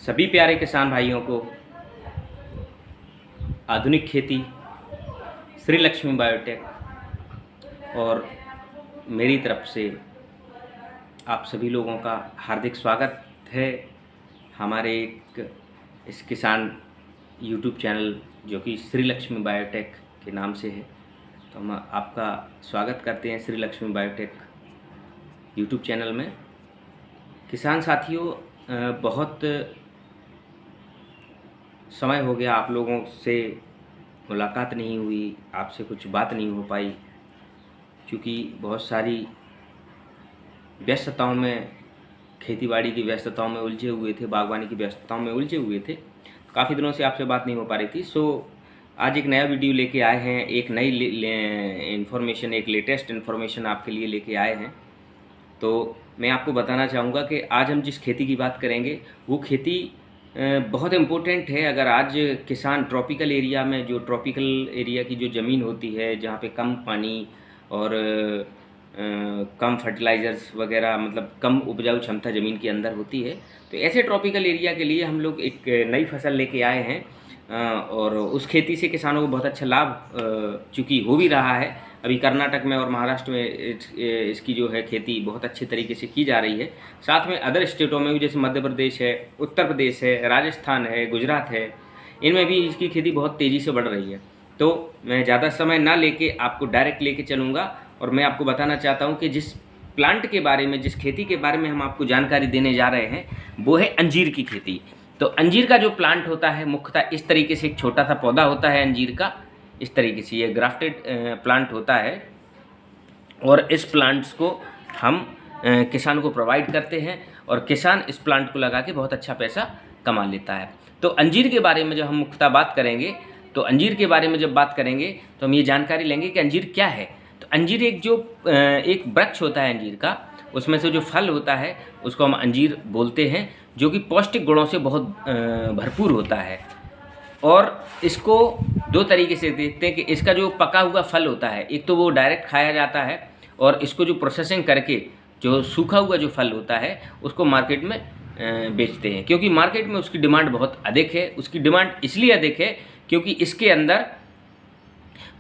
सभी प्यारे किसान भाइयों को आधुनिक खेती, श्री लक्ष्मी बायोटेक और मेरी तरफ से आप सभी लोगों का हार्दिक स्वागत है हमारे इस किसान यूट्यूब चैनल जो कि श्री लक्ष्मी बायोटेक के नाम से है। तो हम आपका स्वागत करते हैं Shri Lakshmi biotech YouTube channel में। किसान साथियों, बहुत समय हो गया आप लोगों से मुलाकात नहीं हुई, आपसे कुछ बात नहीं हो पाई, क्योंकि बहुत सारी व्यस्तताओं में, खेतीबाड़ी की व्यस्तताओं में उलझे हुए थे, बागवानी की व्यस्तताओं में उलझे हुए थे। काफ़ी दिनों से आपसे बात नहीं हो पा रही थी। आज एक नया वीडियो लेके आए हैं, एक नई इन्फॉर्मेशन, एक लेटेस्ट इन्फॉर्मेशन आपके लिए लेके आए हैं। तो मैं आपको बताना चाहूँगा कि आज हम जिस खेती की बात करेंगे वो खेती बहुत इम्पोर्टेंट है। अगर आज किसान ट्रॉपिकल एरिया में, जो ट्रॉपिकल एरिया की जो ज़मीन होती है, जहाँ पे कम पानी और कम फर्टिलाइज़र्स वगैरह, मतलब कम उपजाऊ क्षमता ज़मीन के अंदर होती है, तो ऐसे ट्रॉपिकल एरिया के लिए हम लोग एक नई फसल लेके आए हैं। और उस खेती से किसानों को बहुत अच्छा लाभ चूँकि हो भी रहा है। अभी कर्नाटक में और महाराष्ट्र में इसकी जो है खेती बहुत अच्छे तरीके से की जा रही है। साथ में अदर स्टेटों में भी, जैसे मध्य प्रदेश है, उत्तर प्रदेश है, राजस्थान है, गुजरात है, इनमें भी इसकी खेती बहुत तेज़ी से बढ़ रही है। तो मैं ज़्यादा समय ना लेके आपको डायरेक्ट लेके चलूँगा और मैं आपको बताना चाहता हूँ कि जिस प्लांट के बारे में, जिस खेती के बारे में हम आपको जानकारी देने जा रहे हैं वो है अंजीर की खेती। तो अंजीर का जो प्लांट होता है मुख्यतः इस तरीके से एक छोटा सा पौधा होता है अंजीर का। इस तरीके से ये ग्राफ्टेड प्लांट होता है और इस प्लांट्स को हम किसान को प्रोवाइड करते हैं और किसान इस प्लांट को लगा के बहुत अच्छा पैसा कमा लेता है। तो अंजीर के बारे में जब हम मुख्यतः बात करेंगे, तो अंजीर के बारे में जब बात करेंगे तो हम ये जानकारी लेंगे कि अंजीर क्या है। तो अंजीर एक वृक्ष होता है अंजीर का, उसमें से जो फल होता है उसको हम अंजीर बोलते हैं, जो कि पौष्टिक गुणों से बहुत भरपूर होता है। और इसको दो तरीके से देखते हैं कि इसका जो पका हुआ फल होता है, एक तो वो डायरेक्ट खाया जाता है, और इसको जो प्रोसेसिंग करके जो सूखा हुआ जो फल होता है उसको मार्केट में बेचते हैं, क्योंकि मार्केट में उसकी डिमांड बहुत अधिक है। उसकी डिमांड इसलिए अधिक है क्योंकि इसके अंदर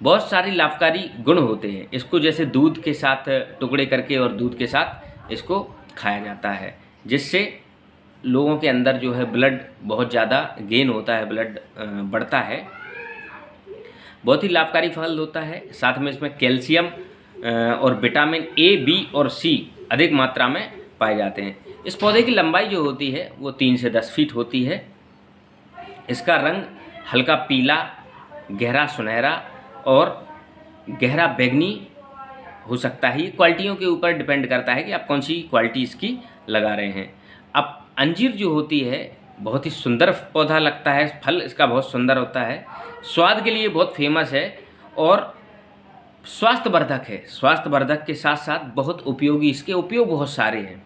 बहुत सारी लाभकारी गुण होते हैं। इसको जैसे दूध के साथ टुकड़े करके और दूध के साथ इसको खाया जाता है, जिससे लोगों के अंदर जो है ब्लड बहुत ज़्यादा गेन होता है, ब्लड बढ़ता है। बहुत ही लाभकारी फल होता है। साथ में इसमें कैल्शियम और विटामिन ए, बी और सी अधिक मात्रा में पाए जाते हैं। इस पौधे की लंबाई जो होती है वो 3 से 10 फीट होती है। इसका रंग हल्का पीला, गहरा सुनहरा और गहरा बैंगनी हो सकता है। ये क्वालिटियों के ऊपर डिपेंड करता है कि आप कौन सी क्वालिटी इसकी लगा रहे हैं। अब अंजीर जो होती है बहुत ही सुंदर पौधा लगता है, फल इसका बहुत सुंदर होता है, स्वाद के लिए बहुत फेमस है और स्वास्थ्यवर्धक है। स्वास्थ्यवर्धक के साथ साथ बहुत उपयोगी, इसके उपयोग बहुत सारे हैं।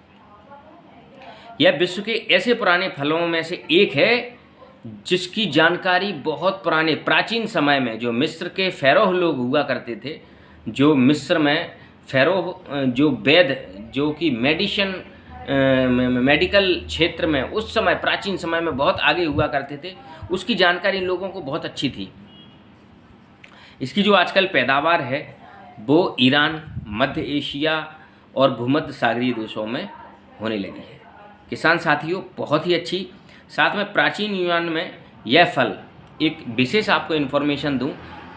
यह विश्व के ऐसे पुराने फलों में से एक है जिसकी जानकारी बहुत पुराने, प्राचीन समय में जो मिस्र के फ़ैरोह लोग हुआ करते थे, जो मिस्र में फ़ैरोह जो वैद्य, जो कि मेडिकल क्षेत्र में उस समय प्राचीन समय में बहुत आगे हुआ करते थे, उसकी जानकारी इन लोगों को बहुत अच्छी थी। इसकी जो आजकल पैदावार है वो ईरान, मध्य एशिया और भूमध्य सागरीय देशों में होने लगी है। किसान साथियों, बहुत ही अच्छी। साथ में प्राचीन यूनान में यह फल, एक विशेष आपको इन्फॉर्मेशन दूं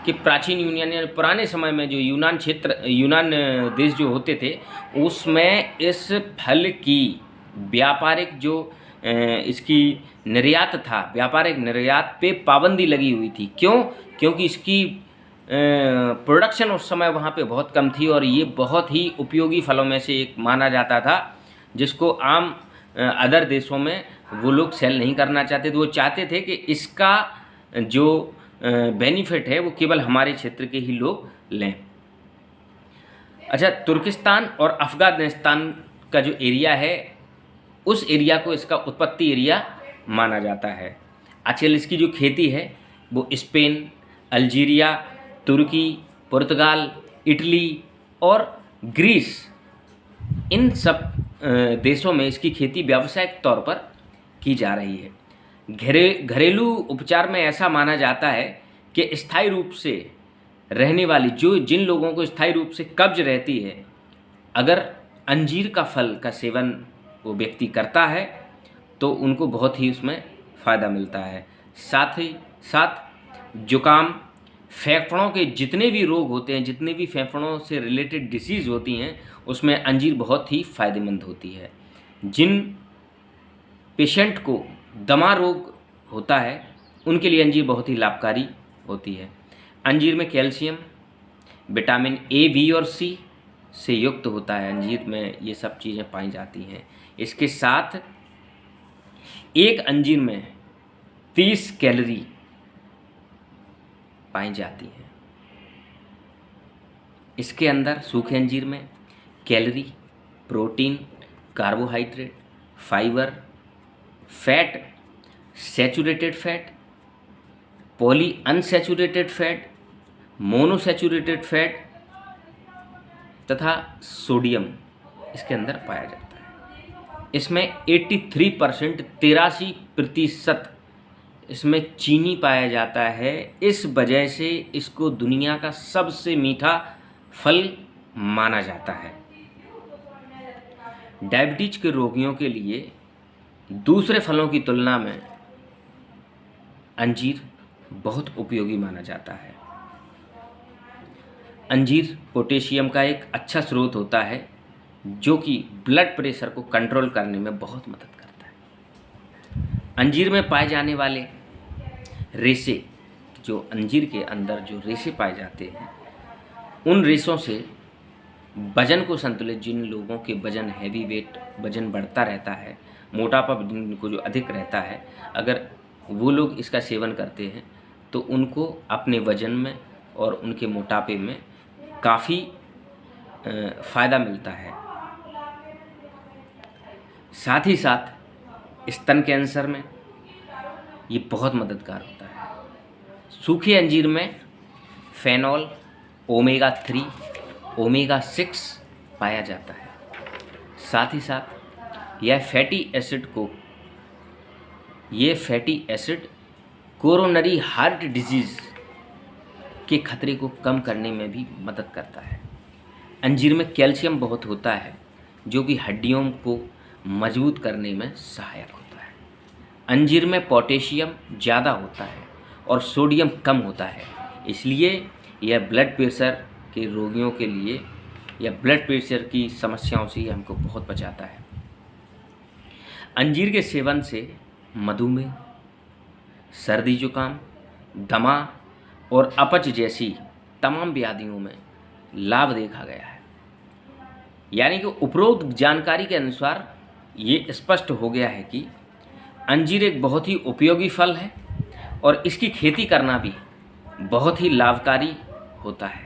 कि प्राचीन यूनान यानी पुराने समय में जो यूनान देश जो होते थे, उसमें इस फल की व्यापारिक जो इसकी निर्यात था, व्यापारिक निर्यात पे पाबंदी लगी हुई थी। क्यों? क्योंकि इसकी प्रोडक्शन उस समय वहाँ पे बहुत कम थी और ये बहुत ही उपयोगी फलों में से एक माना जाता था, जिसको आम अदर देशों में वो लोग सेल नहीं करना चाहते थे। वो चाहते थे कि इसका जो बेनिफिट है वो केवल हमारे क्षेत्र के ही लोग लें। अच्छा, तुर्किस्तान और अफ़गानिस्तान का जो एरिया है, उस एरिया को इसका उत्पत्ति एरिया माना जाता है। आजकल इसकी जो खेती है वो स्पेन, अल्जीरिया, तुर्की, पुर्तगाल, इटली और ग्रीस, इन सब देशों में इसकी खेती व्यावसायिक तौर पर की जा रही है। घरेलू उपचार में ऐसा माना जाता है कि स्थायी रूप से रहने वाली जिन लोगों को स्थायी रूप से कब्ज रहती है, अगर अंजीर का फल का सेवन वो व्यक्ति करता है तो उनको बहुत ही उसमें फ़ायदा मिलता है। साथ ही साथ जुकाम, फेफड़ों के जितने भी रोग होते हैं, जितने भी फेफड़ों से रिलेटेड डिसीज़ होती हैं, उसमें अंजीर बहुत ही फ़ायदेमंद होती है। जिन पेशेंट को दमा रोग होता है उनके लिए अंजीर बहुत ही लाभकारी होती है। अंजीर में कैल्शियम, विटामिन ए, बी और सी से युक्त होता है। अंजीर में ये सब चीज़ें पाई जाती हैं। इसके साथ एक अंजीर में 30 कैलोरी पाई जाती हैं। इसके अंदर सूखे अंजीर में calorie, protein, carbohydrate, fibre, fat, saturated fat, polyunsaturated fat, monosaturated fat तथा सोडियम इसके अंदर पाया जाता है। इसमें 83% इसमें चीनी पाया जाता है। इस वजह से इसको दुनिया का सबसे मीठा फल माना जाता है। डायबिटीज के रोगियों के लिए दूसरे फलों की तुलना में अंजीर बहुत उपयोगी माना जाता है। अंजीर पोटेशियम का एक अच्छा स्रोत होता है जो कि ब्लड प्रेशर को कंट्रोल करने में बहुत मदद करता है। अंजीर में पाए जाने वाले रेशे, जो अंजीर के अंदर जो रेशे पाए जाते हैं, उन रेशों से वजन को संतुलित, जिन लोगों के वजन हैवी वेट, वजन बढ़ता रहता है, मोटापा जिनको जो अधिक रहता है, अगर वो लोग इसका सेवन करते हैं तो उनको अपने वजन में और उनके मोटापे में काफ़ी फ़ायदा मिलता है। साथ ही साथ स्तन कैंसर में ये बहुत मददगार होता है। सूखे अंजीर में फेनॉल, ओमेगा 3, ओमेगा 6 पाया जाता है। साथ ही साथ यह fatty acid coronary heart disease के खतरे को कम करने में भी मदद करता है। अंजीर में कैल्शियम बहुत होता है जो कि हड्डियों को मजबूत करने में सहायक होता है। अंजीर में पोटेशियम ज़्यादा होता है और सोडियम कम होता है, इसलिए यह ब्लड प्रेशर के रोगियों के लिए या ब्लड प्रेशर की समस्याओं से हमको बहुत बचाता है। अंजीर के सेवन से मधुमेह, सर्दी जुकाम, दमा और अपच जैसी तमाम व्याधियों में लाभ देखा गया है। यानी कि उपरोक्त जानकारी के अनुसार ये स्पष्ट हो गया है कि अंजीर एक बहुत ही उपयोगी फल है और इसकी खेती करना भी बहुत ही लाभकारी होता है।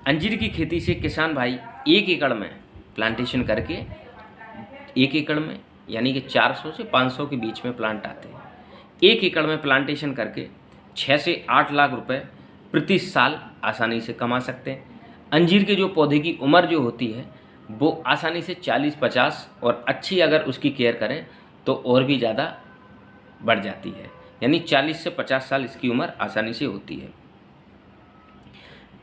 अंजीर की खेती से किसान भाई 1 एकड़ में प्लांटेशन करके, 1 एकड़ में यानी कि 400 से 500 के बीच में प्लांट आते हैं, 1 एकड़ में प्लांटेशन करके 6 से 8 लाख रुपए प्रति साल आसानी से कमा सकते हैं। अंजीर के जो पौधे की उम्र जो होती है वो आसानी से 40-50 और अच्छी अगर उसकी केयर करें तो और भी ज़्यादा बढ़ जाती है, यानी 40 से 50 साल इसकी उम्र आसानी से होती है।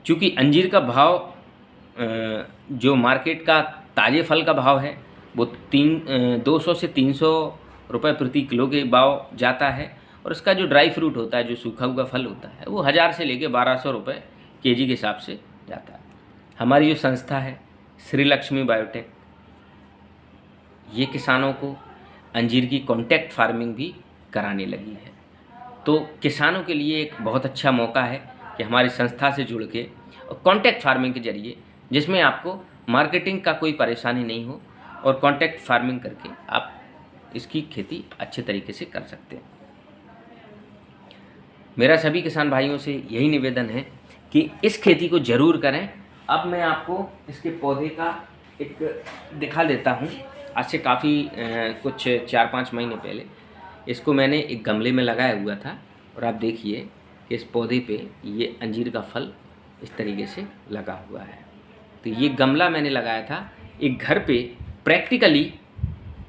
चूँकि अंजीर का भाव जो मार्केट का ताज़े फल का भाव है वो 200 से 300 रुपये प्रति किलो के भाव जाता है, और इसका जो ड्राई फ्रूट होता है, जो सूखा हुआ फल होता है, वो 1000 से लेके 1200 रुपये केजी के हिसाब से जाता है। हमारी जो संस्था है श्री लक्ष्मी बायोटेक, ये किसानों को अंजीर की कॉन्टैक्ट फार्मिंग भी कराने लगी है। तो किसानों के लिए एक बहुत अच्छा मौका है कि हमारी संस्था से जुड़ के कॉन्टैक्ट फार्मिंग के जरिए, जिसमें आपको मार्केटिंग का कोई परेशानी नहीं हो और कॉन्टैक्ट फार्मिंग करके आप इसकी खेती अच्छे तरीके से कर सकते हैं। मेरा सभी किसान भाइयों से यही निवेदन है कि इस खेती को ज़रूर करें। अब मैं आपको इसके पौधे का एक दिखा देता हूँ। आज से काफ़ी कुछ 4-5 महीने पहले इसको मैंने एक गमले में लगाया हुआ था, और आप देखिए कि इस पौधे पे ये अंजीर का फल इस तरीके से लगा हुआ है। तो ये गमला मैंने लगाया था एक घर पे प्रैक्टिकली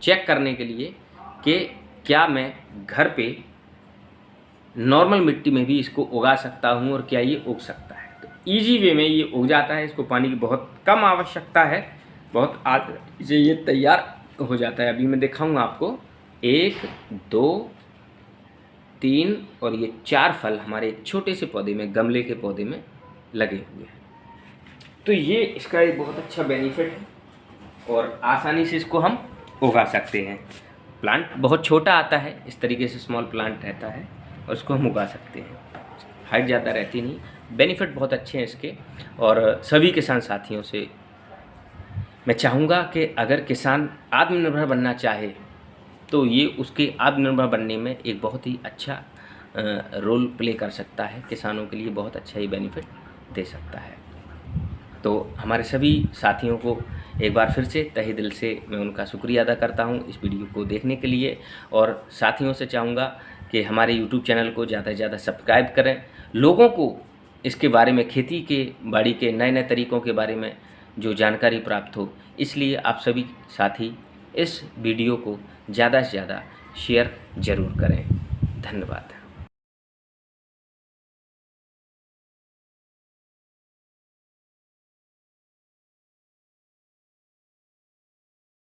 चेक करने के लिए कि क्या मैं घर पे नॉर्मल मिट्टी में भी इसको उगा सकता हूँ और क्या ये उग सकता है। तो ईजी वे में ये उग जाता है, इसको पानी की बहुत कम आवश्यकता है, बहुत आज से ये तैयार हो जाता है। अभी मैं दिखाऊंगा आपको, 1 2 3 और ये 4 फल हमारे एक छोटे से पौधे में, गमले के पौधे में लगे हुए हैं। तो ये इसका एक बहुत अच्छा बेनिफिट है और आसानी से इसको हम उगा सकते हैं। प्लांट बहुत छोटा आता है, इस तरीके से स्मॉल प्लांट रहता है और इसको हम उगा सकते हैं। हाइट ज़्यादा रहती नहीं, बेनिफिट बहुत अच्छे हैं इसके। और सभी किसान साथियों से मैं चाहूँगा कि अगर किसान आत्मनिर्भर बनना चाहे तो ये उसके आत्मनिर्भर बनने में एक बहुत ही अच्छा रोल प्ले कर सकता है, किसानों के लिए बहुत अच्छा ही बेनिफिट दे सकता है। तो हमारे सभी साथियों को एक बार फिर से तहे दिल से मैं उनका शुक्रिया अदा करता हूं इस वीडियो को देखने के लिए। और साथियों से चाहूँगा कि हमारे यूट्यूब चैनल को ज़्यादा से ज़्यादा सब्सक्राइब करें, लोगों को इसके बारे में, खेती के बाड़ी के नए नए तरीक़ों के बारे में जो जानकारी प्राप्त हो। इसलिए आप सभी साथी इस वीडियो को ज़्यादा से ज़्यादा शेयर ज़रूर करें। धन्यवाद।